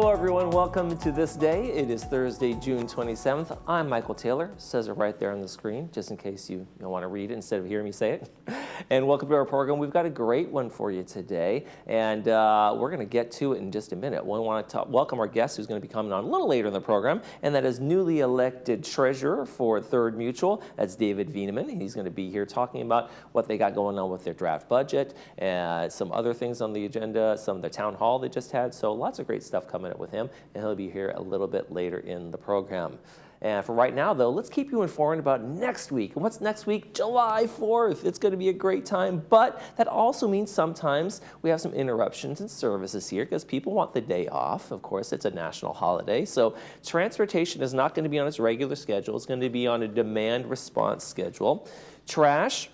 Hello everyone, welcome to This Day. It is Thursday, June 27th. I'm Michael Taylor. It says it right there on the screen, just in case you want to read it instead of hearing me say it. And welcome to our program. We've got a great one for you today, and we're going to get to it in just a minute. We want to welcome our guest who's going to be coming on a little later in the program, and that is newly elected treasurer for Third Mutual. That's David Veneman. He's going to be here talking about what they got going on with their draft budget and some other things on the agenda, some of the town hall they just had. So lots of great stuff coming up with him, and he'll be here a little bit later in the program. And for right now, though, let's keep you informed about next week. And what's next week? July 4th. It's going to be a great time, but that also means sometimes we have some interruptions in services here because people want the day off. Of course, it's a national holiday, so transportation is not going to be on its regular schedule. It's going to be on a demand response schedule. Trash,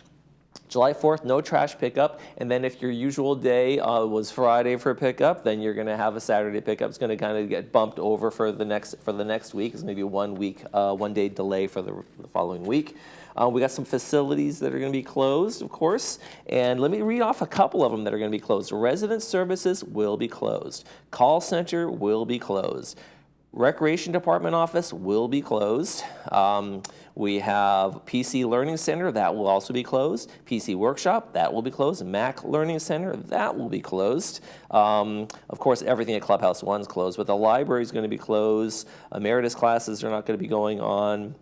July 4th, no trash pickup, and then if your usual day was Friday for pickup, then you're going to have a Saturday pickup. It's going to kind of get bumped over for the next week. It's going to be a 1 day delay for the following week. We got some facilities that are going to be closed, of course, and let me read off a couple of them that are going to be closed. Resident services will be closed. Call center will be closed. Recreation Department office will be closed. We have PC Learning Center, that will also be closed. PC Workshop, that will be closed. Mac Learning Center, that will be closed. Of course, everything at Clubhouse 1 is closed, but the library is going to be closed. Emeritus classes are not going to be going on.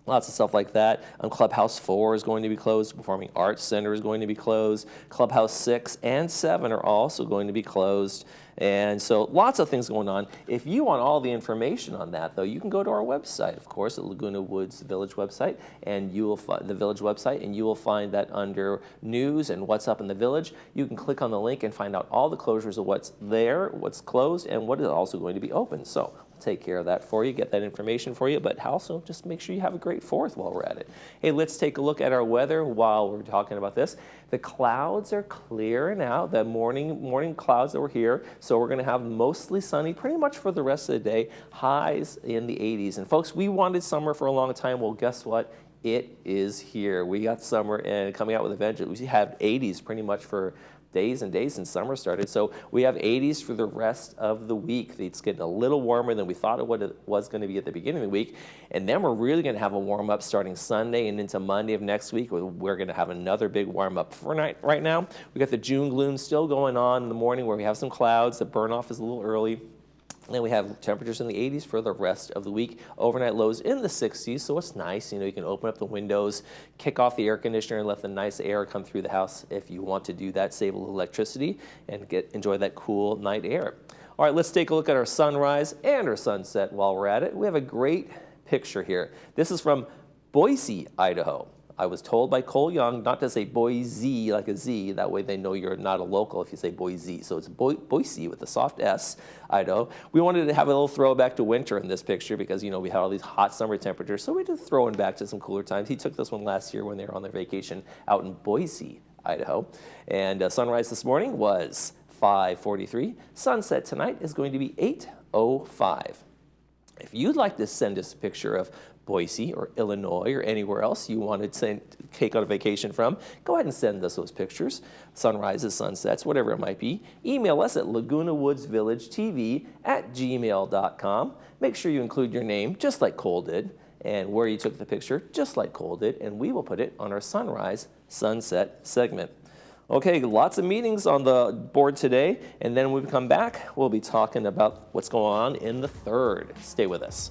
Lots of stuff like that. Clubhouse 4 is going to be closed. Performing Arts Center is going to be closed. Clubhouse 6 and 7 are also going to be closed. And so lots of things going on. If you want all the information on that, though, you can go to our website, of course, at Laguna Woods Village website, and you will find the village website, and you will find that under news and what's up in the village. You can click on the link and find out all the closures of what's there, what's closed, and what is also going to be open. So take care of that for you, get that information for you, but also just make sure you have a great 4th while we're at it. Hey, let's take a look at our weather while we're talking about this. The clouds are clearing out, the morning clouds that were here, so we're going to have mostly sunny pretty much for the rest of the day, highs in the 80s. And folks, we wanted summer for a long time. Well, guess what? It is here. We got summer and coming out with a vengeance. We have 80s pretty much for days and days since summer started. So we have 80s for the rest of the week. It's getting a little warmer than we thought it was going to be at the beginning of the week. And then we're really going to have a warm up starting Sunday and into Monday of next week. We're going to have another big warm up for right now. We got the June gloom still going on in the morning where we have some clouds. The burn off is a little early. And then we have temperatures in the 80s for the rest of the week. Overnight lows in the 60s, so it's nice. You know, you can open up the windows, kick off the air conditioner, and let the nice air come through the house if you want to do that, save a little electricity, and enjoy that cool night air. All right, let's take a look at our sunrise and our sunset while we're at it. We have a great picture here. This is from Boise, Idaho. I was told by Cole Young not to say Boise like a Z. That way they know you're not a local if you say Boise. So it's Boise with a soft S, Idaho. We wanted to have a little throwback to winter in this picture because, you know, we had all these hot summer temperatures. So we did throw in back to some cooler times. He took this one last year when they were on their vacation out in Boise, Idaho. And sunrise this morning was 5:43. Sunset tonight is going to be 8:05. If you'd like to send us a picture of Boise or Illinois or anywhere else you want to take on a vacation from, go ahead and send us those pictures, sunrises, sunsets, whatever it might be. Email us at lagunawoodsvillagetv@gmail.com. Make sure you include your name, just like Cole did, and where you took the picture, just like Cole did, and we will put it on our sunrise, sunset segment. Okay, lots of meetings on the board today, and then when we come back, we'll be talking about what's going on in the 3rd. Stay with us.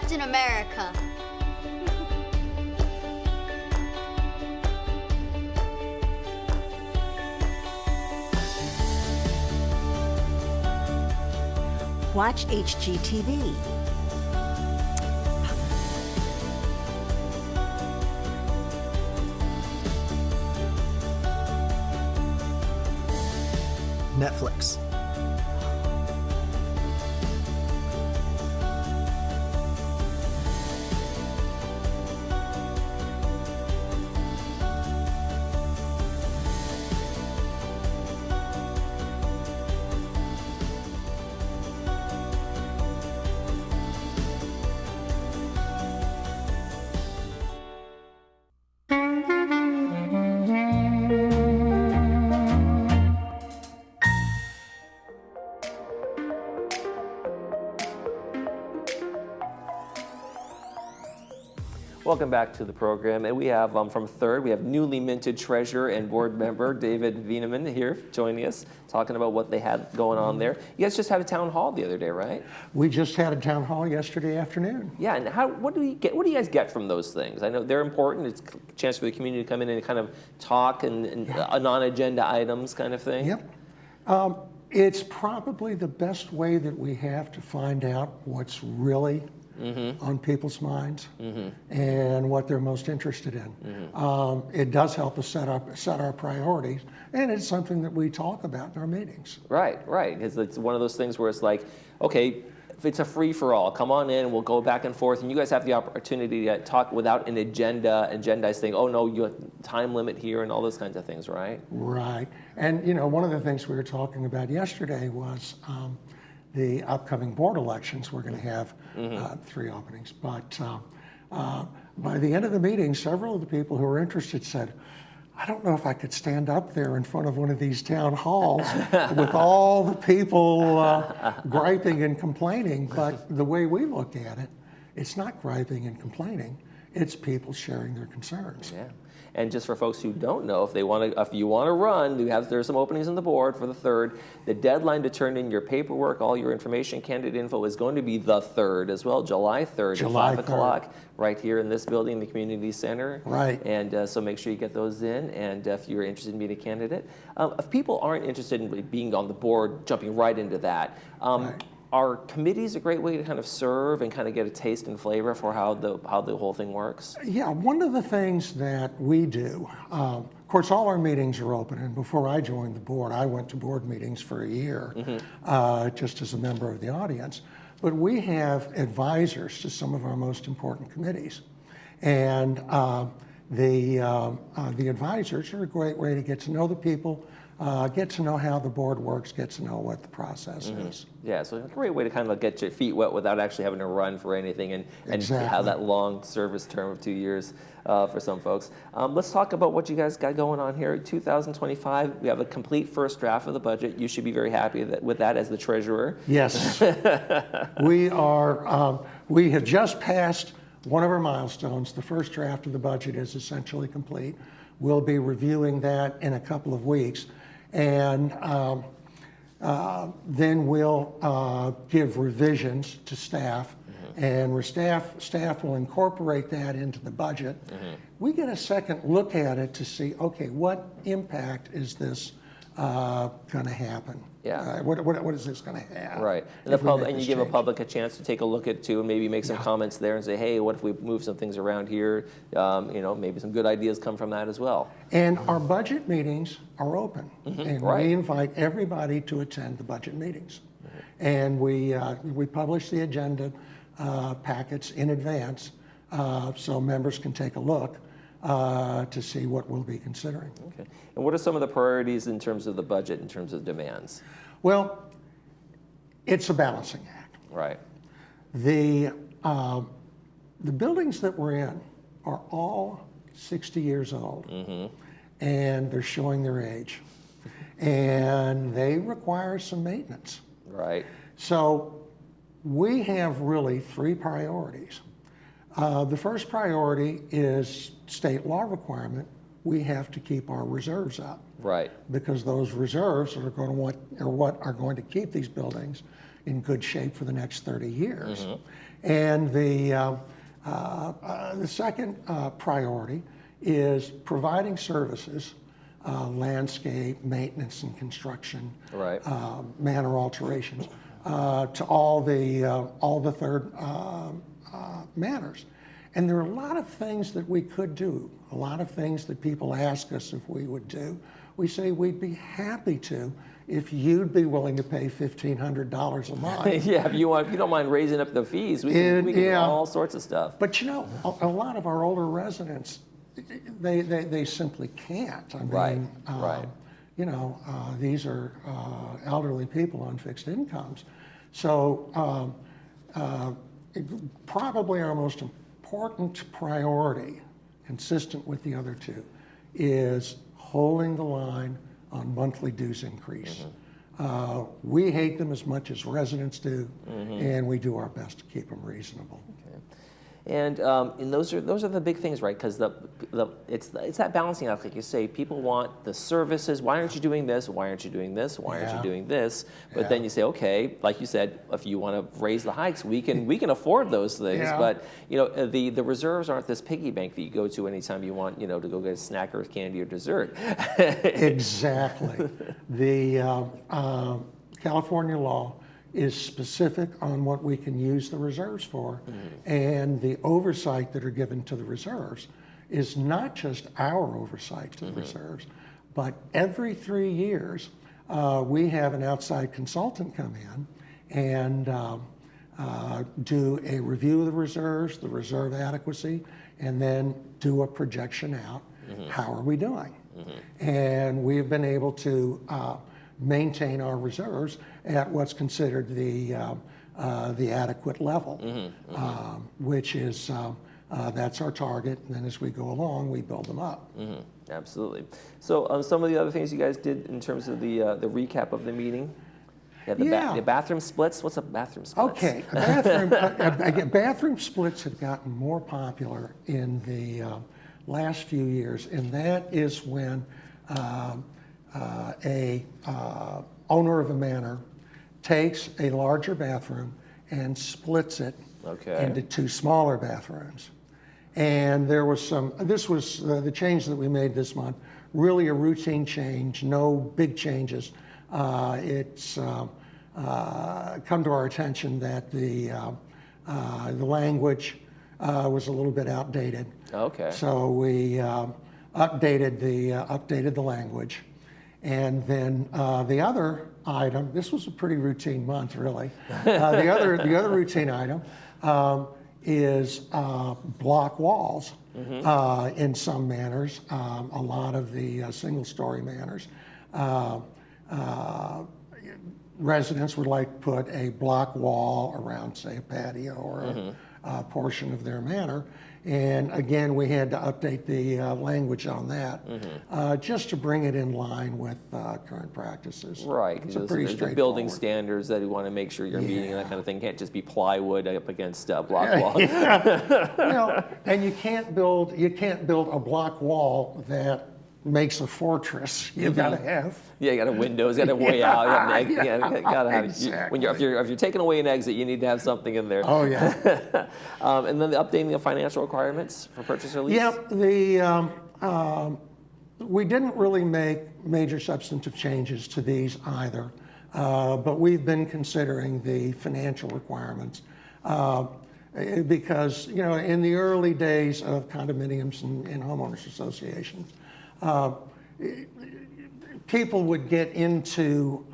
Captain America. Watch HGTV. Netflix. Welcome back to the program, and we have from Third, we have newly minted treasurer and board member David Wieneman here joining us, talking about what they had going on there. You guys just had a town hall the other day, right? We just had a town hall yesterday afternoon. Yeah, and what do you get? What do you guys get from those things? I know they're important. It's a chance for the community to come in and kind of talk and non-agenda items kind of thing. Yep. It's probably the best way that we have to find out what's really on people's minds and what they're most interested in. It does help us set our priorities, and it's something that we talk about in our meetings. Right. It's one of those things where it's like, okay, if it's a free-for-all, come on in, we'll go back and forth, and you guys have the opportunity to talk without an agendized thing. Oh no, you have time limit here and all those kinds of things, right? Right. And one of the things we were talking about yesterday was the upcoming board elections. We're going to have 3 openings, but by the end of the meeting, several of the people who were interested said, I don't know if I could stand up there in front of one of these town halls with all the people griping and complaining, but the way we look at it, it's not griping and complaining, it's people sharing their concerns. Yeah. And just for folks who don't know, if you want to run, there's some openings on the board for the 3rd. The deadline to turn in your paperwork, all your information, candidate info is going to be the 3rd as well, July 3rd at 5 o'clock, right here in this building, the community center. Right. And so make sure you get those in. And if you're interested in being a candidate, if people aren't interested in being on the board, jumping right into that. Right. Are committees a great way to kind of serve and kind of get a taste and flavor for how the whole thing works? Yeah, one of the things that we do, of course, all our meetings are open, and before I joined the board, I went to board meetings for a year, just as a member of the audience. But we have advisors to some of our most important committees, and the advisors are a great way to get to know the people, get to know how the board works, get to know what the process is. Yeah, so a great way to kind of get your feet wet without actually having to run for anything and Exactly. have that long service term of 2 years for some folks. Let's talk about what you guys got going on here. 2025, we have a complete first draft of the budget. You should be very happy with that as the treasurer. Yes, we are. We have just passed one of our milestones. The first draft of the budget is essentially complete. We'll be reviewing that in a couple of weeks, and then we'll give revisions to staff, and staff will incorporate that into the budget. We get a second look at it to see, okay, what impact is this going to happen? Yeah. What is this going to have? Right, and you give a public a chance to take a look at it too, and maybe make some comments there and say, hey, what if we move some things around here? Maybe some good ideas come from that as well. And our budget meetings are open, and Right. we invite everybody to attend the budget meetings. And we publish the agenda packets in advance so members can take a look to see what we'll be considering. Okay, and what are some of the priorities in terms of the budget, in terms of demands? Well, it's a balancing act. Right. The buildings that we're in are all 60 years old, and they're showing their age, and they require some maintenance. Right. So we have really 3 priorities. The first priority is state law requirement. We have to keep our reserves up. Right. Because those reserves are going to what are going to keep these buildings in good shape for the next 30 years. And the second priority is providing services, landscape, maintenance and construction, Right. manor alterations, to all the third manors. And there are a lot of things that we could do, a lot of things that people ask us if we would do. We say we'd be happy to if you'd be willing to pay $1,500 a month. Yeah, if you don't mind raising up the fees, we can do all sorts of stuff. But you know, a lot of our older residents, they simply can't. I mean, Right. You know, these are elderly people on fixed incomes. So probably our most important priority, consistent with the other two, is holding the line on monthly dues increase. We hate them as much as residents do, and we do our best to keep them reasonable. Okay. And those are the big things, right? Because it's that balancing act, like you say. People want the services. Why aren't you doing this? Why aren't you doing this? Why aren't you doing this? But then you say, okay, like you said, if you want to raise the hikes, we can afford those things. Yeah. But you know, the reserves aren't this piggy bank that you go to anytime you want, you know, to go get a snack or candy or dessert. Exactly. The California law is specific on what we can use the reserves for, and the oversight that are given to the reserves is not just our oversight to the reserves, but every 3 years we have an outside consultant come in and do a review of the reserves, the reserve adequacy, and then do a projection out. How are we doing? And we've been able to maintain our reserves at what's considered the adequate level, which is that's our target. And then as we go along, we build them up. Absolutely. So some of the other things you guys did in terms of the recap of the meeting. The bathroom splits. What's a bathroom split? Okay, bathroom splits have gotten more popular in the last few years, and that is when a owner of a manor takes a larger bathroom and splits it into 2 smaller bathrooms. And there was this was the change that we made this month, really a routine change, no big changes. It's come to our attention that the language was a little bit outdated. Okay. So we updated the language. And then the other item, this was a pretty routine month, really. The other routine item is block walls in some manors. A lot of the single-story manors, residents would like to put a block wall around, say, a patio or a portion of their manor. And again, we had to update the language on that just to bring it in line with current practices. Right, It's because pretty there's the building standards that you want to make sure you're meeting and that kind of thing. Can't just be plywood up against block wall. Well, and you can't build a block wall that makes a fortress. You've got to have. Yeah, you got a windows, you got a way out. You got to have. Exactly. If you're taking away an exit, you need to have something in there. Oh yeah. And then the updating the financial requirements for purchase or lease. Yep. We didn't really make major substantive changes to these either, but we've been considering the financial requirements because in the early days of condominiums and homeowners associations, people would get into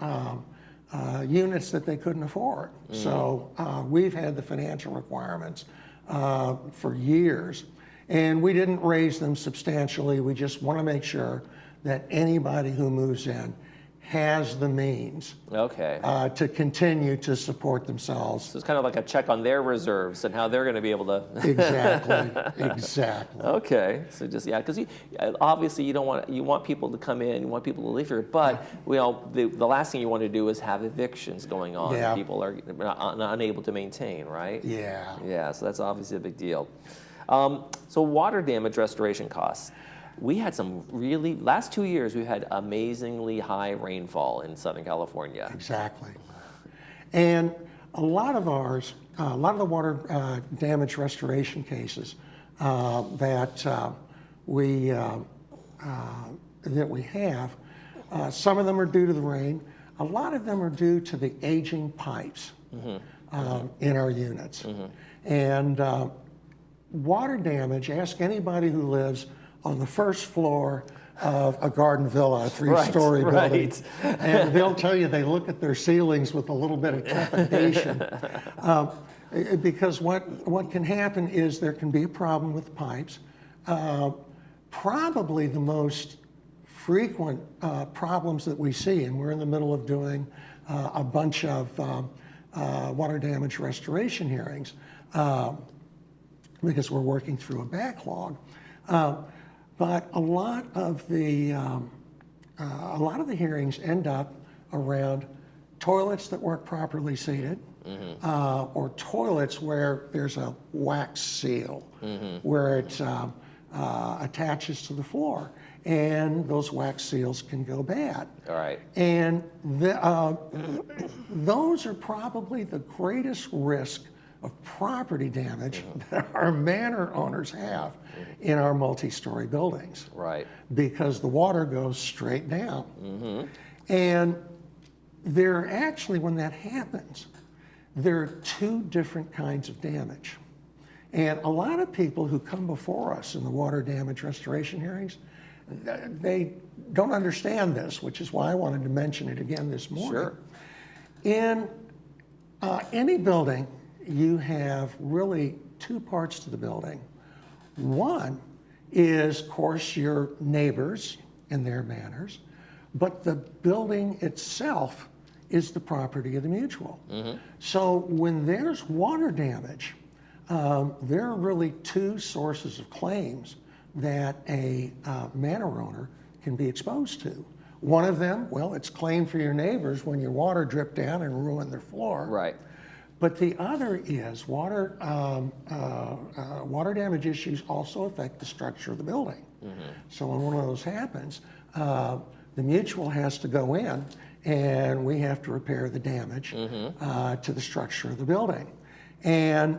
units that they couldn't afford. So we've had the financial requirements for years, and we didn't raise them substantially. We just want to make sure that anybody who moves in has the means to continue to support themselves. So it's kind of like a check on their reserves and how they're going to be able to. Exactly. Okay, so just because obviously you want people to come in, you want people to live here, but the last thing you want to do is have evictions going on. Yeah. People are unable to maintain, right? Yeah. Yeah, so that's obviously a big deal. So water damage restoration costs. We had last 2 years, we've had amazingly high rainfall in Southern California. Exactly. And a lot of the water damage restoration cases that we have, some of them are due to the rain. A lot of them are due to the aging pipes in our units. And water damage, ask anybody who lives on the first floor of a garden villa, a three-story building, and they'll tell you they look at their ceilings with a little bit of trepidation. Because what can happen is there can be a problem with the pipes. Probably the most frequent problems that we see, and we're in the middle of doing a bunch of water damage restoration hearings because we're working through a backlog. But a lot of the hearings end up around toilets that weren't properly seated, or toilets where there's a wax seal, where it attaches to the floor, and those wax seals can go bad. All right. And those are probably the greatest risk of property damage that our manor owners have in our multi-story buildings. Right. Because the water goes straight down. And there actually, when that happens, there are two different kinds of damage. And a lot of people who come before us in the water damage restoration hearings, they don't understand this, which is why I wanted to mention it again this morning. Sure. In any building, you have really two parts to the building. One is, of course, your neighbors and their manors, but the building itself is the property of the mutual. So when there's water damage, there are really two sources of claims that a manor owner can be exposed to. One of them, well, it's claimed for your neighbors when your water dripped down and ruined their floor. Right. But the other is water damage issues also affect the structure of the building. So when one of those happens, the mutual has to go in and we have to repair the damage to the structure of the building. And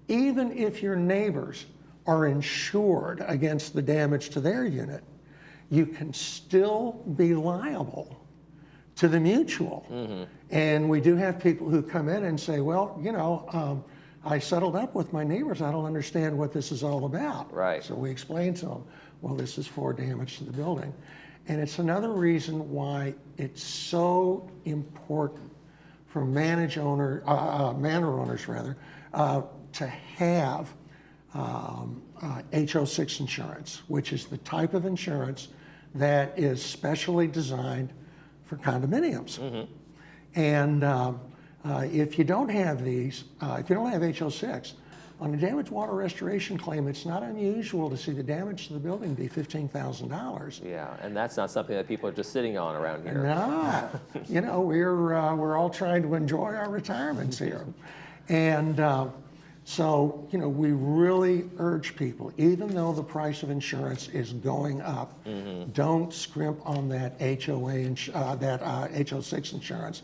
even if your neighbors are insured against the damage to their unit, you can still be liable to the mutual. And we do have people who come in and say, well, you know, I settled up with my neighbors. I don't understand what this is all about. Right. So we explain to them, well, this is for damage to the building. And it's another reason why it's so important for manor owners to have HO6 insurance, which is the type of insurance that is specially designed for condominiums. And if you don't have these, if you don't have HO6, on a damaged water restoration claim, it's not unusual to see the damage to the building be $15,000. Yeah, and that's not something that people are just sitting on around here. No, you know, we're all trying to enjoy our retirements here. And so, you know, we really urge people, even though the price of insurance is going up, don't scrimp on that HO6 insurance.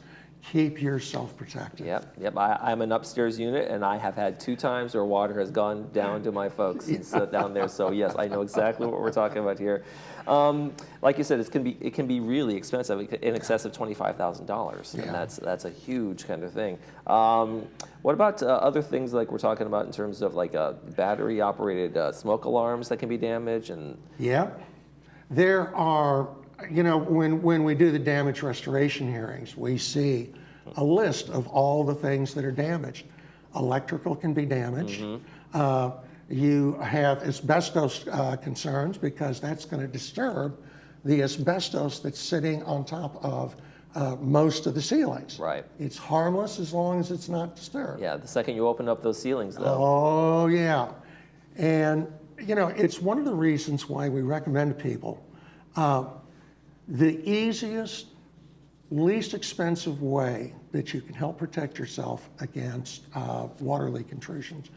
Keep yourself protected. Yep. I'm an upstairs unit, and I have had 2 times where water has gone down to my folks and sit down there. So yes, I know exactly what we're talking about here. Like you said, it can be really expensive, in excess of $25,000, and that's a huge kind of thing. What about other things like we're talking about in terms of like battery-operated smoke alarms that can be damaged? And yeah, there are. You know, when we do the damage restoration hearings, we see a list of all the things that are damaged. Electrical can be damaged. You have asbestos concerns because that's going to disturb the asbestos that's sitting on top of most of the ceilings. Right. It's harmless as long as it's not disturbed. Yeah, the second you open up those ceilings, though. Oh, yeah. And, you know, it's one of the reasons why we recommend to people the easiest, least expensive way that you can help protect yourself against water leak intrusions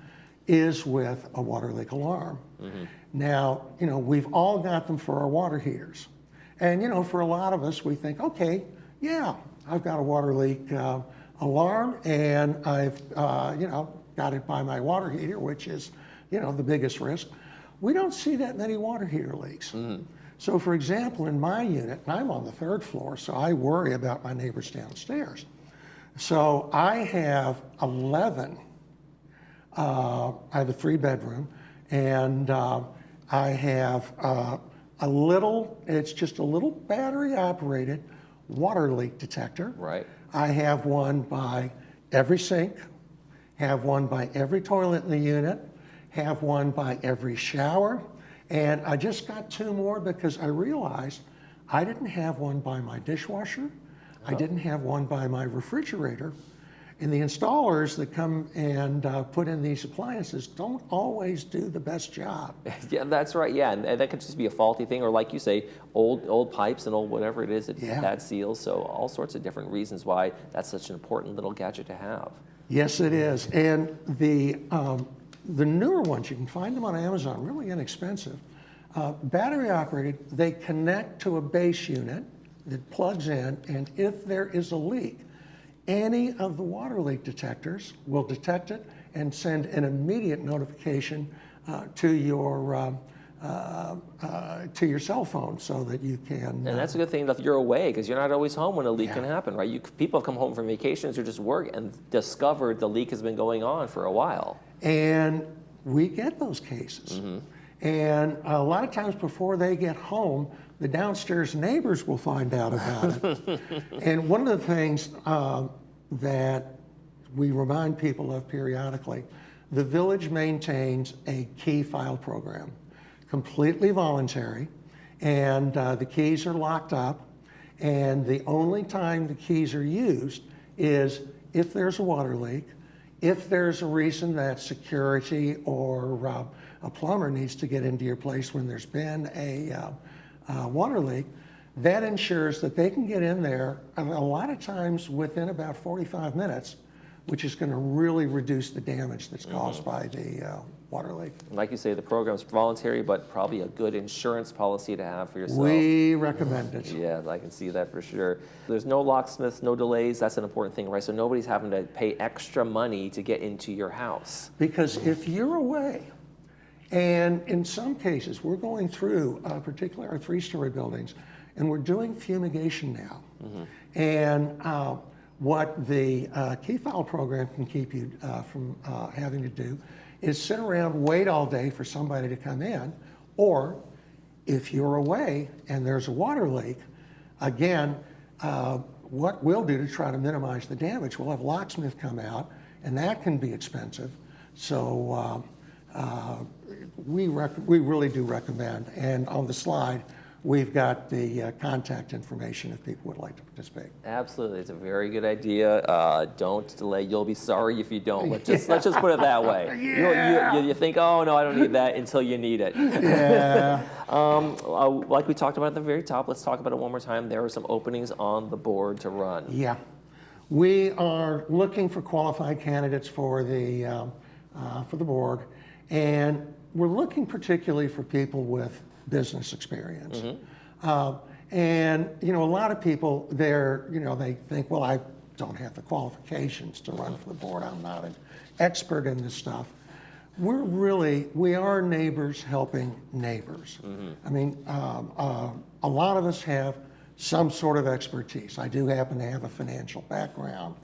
is with a water leak alarm. Now, you know, we've all got them for our water heaters. And, you know, for a lot of us, we think, okay, yeah, I've got a water leak alarm, and I've got it by my water heater, which is the biggest risk. We don't see that many water heater leaks. So for example, in my unit, and I'm on the 3rd floor, so I worry about my neighbors downstairs. So I have 11, I have a 3-bedroom, and I have it's just a little battery operated water leak detector. Right. I have one by every sink, have one by every toilet in the unit, have one by every shower, and I just got 2 more because I realized I didn't have one by my dishwasher, I didn't have one by my refrigerator, and the installers that come and put in these appliances don't always do the best job. Yeah, that's right. Yeah, and that could just be a faulty thing, or like you say, old pipes and old whatever it is, bad seals. So all sorts of different reasons why that's such an important little gadget to have. Yes, it is. And the newer ones, you can find them on Amazon, really inexpensive. Battery operated, they connect to a base unit that plugs in, and if there is a leak, any of the water leak detectors will detect it and send an immediate notification to your cell phone so that you can. And that's a good thing if you're away, because you're not always home when a leak can happen, right? People have come home from vacations or just work and discovered the leak has been going on for a while. And we get those cases. And a lot of times before they get home, the downstairs neighbors will find out about it. And one of the things that we remind people of periodically, the village maintains a key file program, completely voluntary, and the keys are locked up, and the only time the keys are used is if there's a water leak, if there's a reason that security or a plumber needs to get into your place when there's been a water leak. That ensures that they can get in there a lot of times within about 45 minutes, which is going to really reduce the damage that's caused by the water leak. Like you say, the program's voluntary, but probably a good insurance policy to have for yourself. We recommend it. Yeah, I can see that for sure. There's no locksmiths, no delays. That's an important thing, right? So nobody's having to pay extra money to get into your house. Because if you're away, and in some cases, we're going through, particularly our 3-story buildings, and we're doing fumigation now. And what the key file program can keep you from having to do is sit around, wait all day for somebody to come in, or if you're away and there's a water leak, again, what we'll do to try to minimize the damage, we'll have a locksmith come out, and that can be expensive. So we really do recommend, and on the slide, we've got the contact information if people would like to participate. Absolutely, it's a very good idea. Don't delay. You'll be sorry if you don't. Let's just put it that way. You think, oh no, I don't need that until you need it. Yeah. Like we talked about at the very top, let's talk about it one more time. There are some openings on the board to run. Yeah, we are looking for qualified candidates for the board, and we're looking particularly for people with business experience. And a lot of people they think, well, I don't have the qualifications to run for the board. I'm not an expert in this stuff. We are neighbors helping neighbors. I mean, a lot of us have some sort of expertise. I do happen to have a financial background.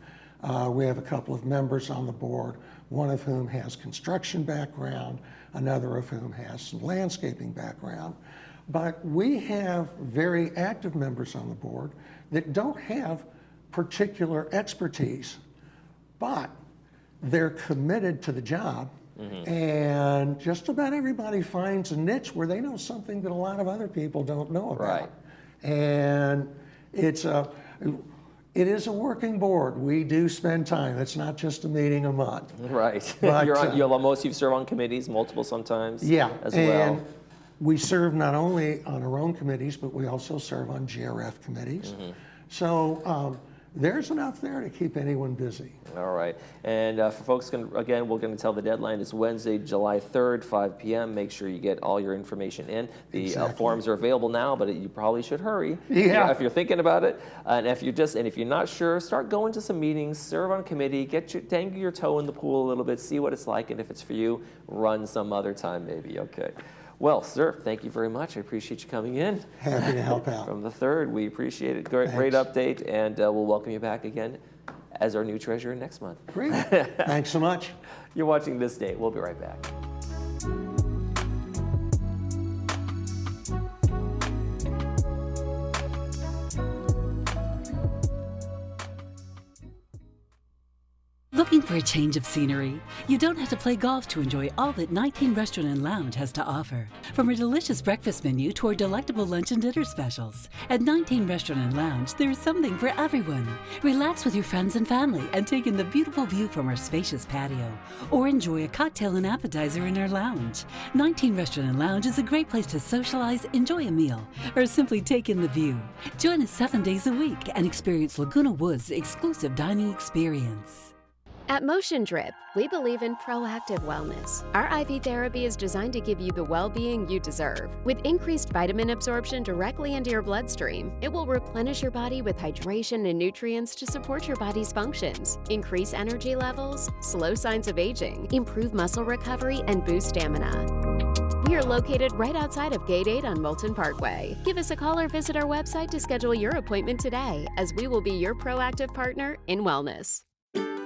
We have a couple of members on the board, one of whom has construction background, another of whom has some landscaping background. But we have very active members on the board that don't have particular expertise, but they're committed to the job. And just about everybody finds a niche where they know something that a lot of other people don't know about. Right. And it is a working board. We do spend time. It's not just a meeting a month. Right. But, you serve on committees, multiple sometimes. Yeah, as and well. we serve not only on our own committees, but we also serve on GRF committees. So there's enough there to keep anyone busy. All right. And for folks, again, we're going to tell the deadline is Wednesday, July 3rd, 5 p.m. Make sure you get all your information in. The forms are available now, but you probably should hurry if you're thinking about it. And if you're not sure, start going to some meetings, serve on a committee, dangle your toe in the pool a little bit, see what it's like, and if it's for you, run some other time maybe. Okay. Well, sir, thank you very much. I appreciate you coming in. Happy to help out. From the 3rd, we appreciate it. Great update, and we'll welcome you back again as our new treasurer next month. Great. Thanks so much. You're watching This Day. We'll be right back. Looking for a change of scenery? You don't have to play golf to enjoy all that 19 Restaurant and Lounge has to offer. From a delicious breakfast menu to our delectable lunch and dinner specials. At 19 Restaurant and Lounge, there is something for everyone. Relax with your friends and family and take in the beautiful view from our spacious patio. Or enjoy a cocktail and appetizer in our lounge. 19 Restaurant and Lounge is a great place to socialize, enjoy a meal, or simply take in the view. Join us 7 days a week and experience Laguna Woods' exclusive dining experience. At Motion Drip, we believe in proactive wellness. Our IV therapy is designed to give you the well-being you deserve. With increased vitamin absorption directly into your bloodstream, it will replenish your body with hydration and nutrients to support your body's functions, increase energy levels, slow signs of aging, improve muscle recovery, and boost stamina. We are located right outside of Gate 8 on Moulton Parkway. Give us a call or visit our website to schedule your appointment today, as we will be your proactive partner in wellness.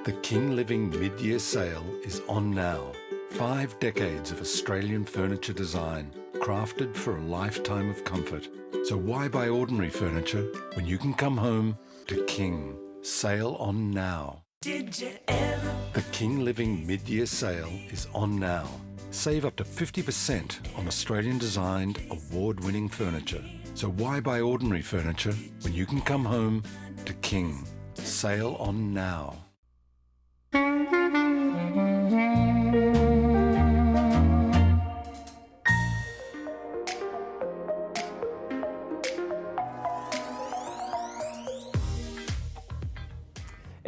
The King Living mid-year sale is on now. 5 decades of Australian furniture design, crafted for a lifetime of comfort. So why buy ordinary furniture when you can come home to King? Sale on now. Did you ever? The King Living mid-year sale is on now. Save up to 50% on Australian designed, award-winning furniture. So why buy ordinary furniture when you can come home to King? Sale on now.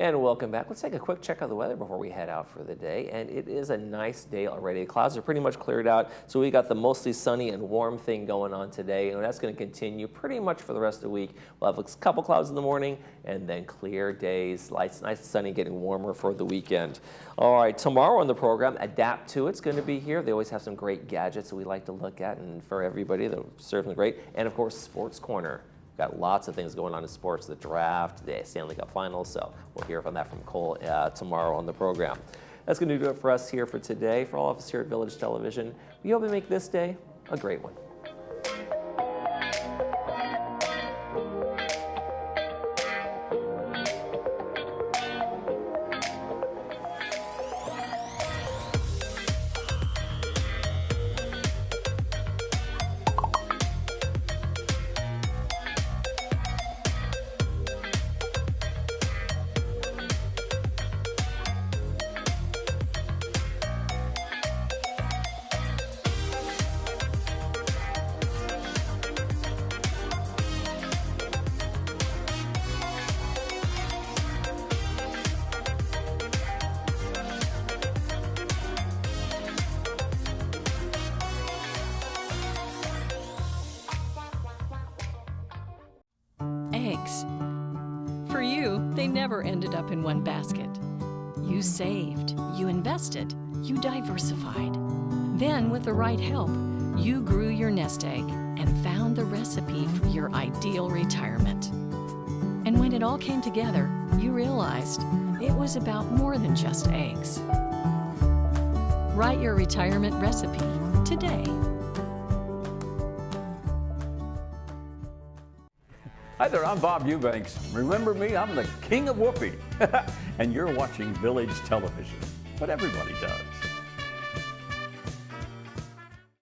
And welcome back. Let's take a quick check of the weather before we head out for the day. And it is a nice day already. The clouds are pretty much cleared out. So we got the mostly sunny and warm thing going on today. And that's going to continue pretty much for the rest of the week. We'll have a couple clouds in the morning and then clear days. Nice and sunny, getting warmer for the weekend. All right, tomorrow on the program, Adapt To It's going to be here. They always have some great gadgets that we like to look at. And for everybody, they're certainly great. And of course, Sports Corner. Got lots of things going on in sports, the draft, the Stanley Cup Finals, so we'll hear from that from Cole tomorrow on the program. That's going to do it for us here for today. For all of us here at Village Television, we hope to make this day a great one. Eggs. For you, they never ended up in one basket. You saved, you invested, you diversified. Then, with the right help, you grew your nest egg and found the recipe for your ideal retirement. And when it all came together, you realized it was about more than just eggs. Write your retirement recipe today. Hi there, I'm Bob Eubanks. Remember me? I'm the king of whoopee. And you're watching Village Television. But everybody does.